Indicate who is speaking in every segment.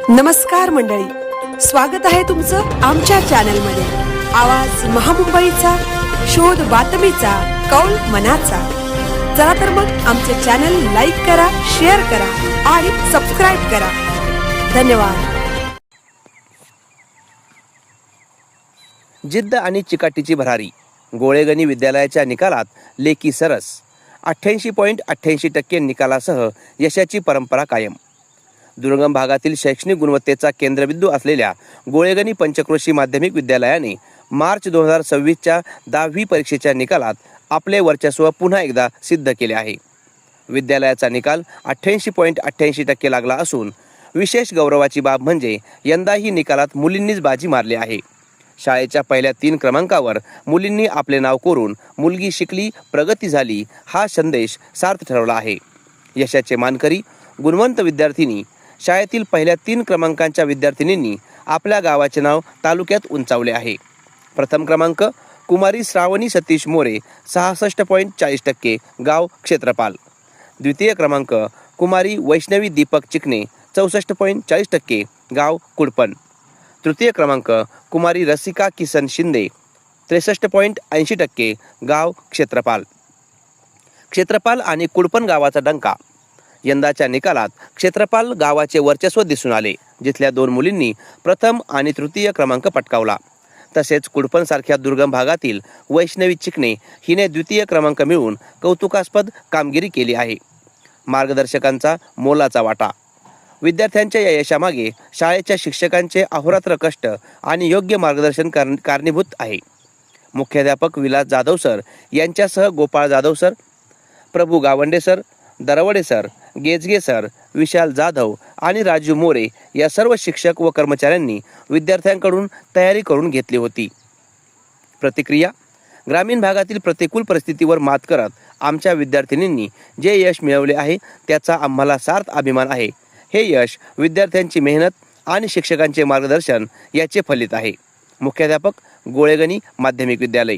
Speaker 1: नमस्कार मंडळी, स्वागत आहे तुमचं आमच्या चॅनलमध्ये। आवाज महामुंबईचा, शोध बातमीचा, कौल मनाचा। चला तर मग आमचे चॅनल लाईक करा, शेअर करा आणि सबस्क्राइब करा। धन्यवाद।
Speaker 2: जिद्द आणि चिकाटीची भरारी। गोळेगणी विद्यालयाच्या निकालात लेकी सरस। 88.88% निकालासह यशाची परंपरा कायम। दुर्गम भागातील शैक्षणिक गुणवत्तेचा केंद्रबिंदू असलेल्या गोळेगणी पंचक्रोशी माध्यमिक विद्यालयाने मार्च 2026च्या 10वी परीक्षेच्या निकालात आपले वर्चस्व पुन्हा एकदा सिद्ध केले आहे। विद्यालयाचा निकाल 88.88% लागला असून विशेष गौरवाची बाब म्हणजे यंदाही निकालात मुलींनीच बाजी मारली आहे। शाळेच्या पहिल्या 3 क्रमांकावर मुलींनी आपले नाव कोरून मुलगी शिकली, प्रगती झाली हा संदेश सार्थ ठरवला आहे। यशाचे मानकरी गुणवंत विद्यार्थिनी शाळेतील पहिल्या 3 क्रमांकांच्या विद्यार्थिनींनी आपल्या गावाचे नाव तालुक्यात उंचावले आहे। प्रथम क्रमांक कुमारी श्रावणी सतीश मोरे 66.40% गाव क्षेत्रपाल। द्वितीय क्रमांक कुमारी वैष्णवी दीपक चिकणे 64.40% गाव कुडपण। तृतीय क्रमांक कुमारी रसिका किसन शिंदे 63.80% गाव क्षेत्रपाल। क्षेत्रपाल आणि कुडपण गावाचा डंका। यंदाच्या निकालात क्षेत्रपाल गावाचे वर्चस्व दिसून आले, जिथल्या 2 मुलींनी प्रथम आणि तृतीय क्रमांक पटकावला। तसेच कुडपण सारख्या दुर्गम भागातील वैष्णवी चिकणे हिने द्वितीय क्रमांक मिळवून कौतुकास्पद कामगिरी केली आहे। मार्गदर्शकांचा मोलाचा वाटा। विद्यार्थ्यांच्या या यशामागे शाळेच्या शिक्षकांचे अहोरात्र कष्ट आणि योग्य मार्गदर्शन कारणीभूत आहे। मुख्याध्यापक विलास जाधव सर यांच्यासह Gopal Jadhav sir, Prabhu Gawande sir, Darwade sir, गेजगे सर, विशाल जाधव आणि राजू मोरे या सर्व शिक्षक व कर्मचाऱ्यांनी विद्यार्थ्यांकडून तयारी करून घेतली होती। प्रतिक्रिया। ग्रामीण भागातील प्रतिकूल परिस्थितीवर मात करत आमच्या विद्यार्थिनींनी जे यश मिळवले आहे त्याचा आम्हाला सार्थ अभिमान आहे। हे यश विद्यार्थ्यांची मेहनत आणि शिक्षकांचे मार्गदर्शन याचे फलित आहे। मुख्याध्यापक गोळेगणी माध्यमिक विद्यालय।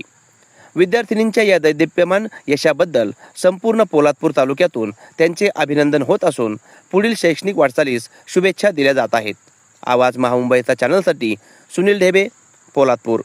Speaker 2: विद्यार्थिनींच्या या दैदिप्यमान यशाबद्दल संपूर्ण पोलादपूर तालुक्यातून त्यांचे अभिनंदन होत असून पुढील शैक्षणिक वाटचालीस शुभेच्छा दिल्या जात आहेत। आवाज महामुंबईचा चॅनलसाठी सुनील ढेबे, पोलादपूर।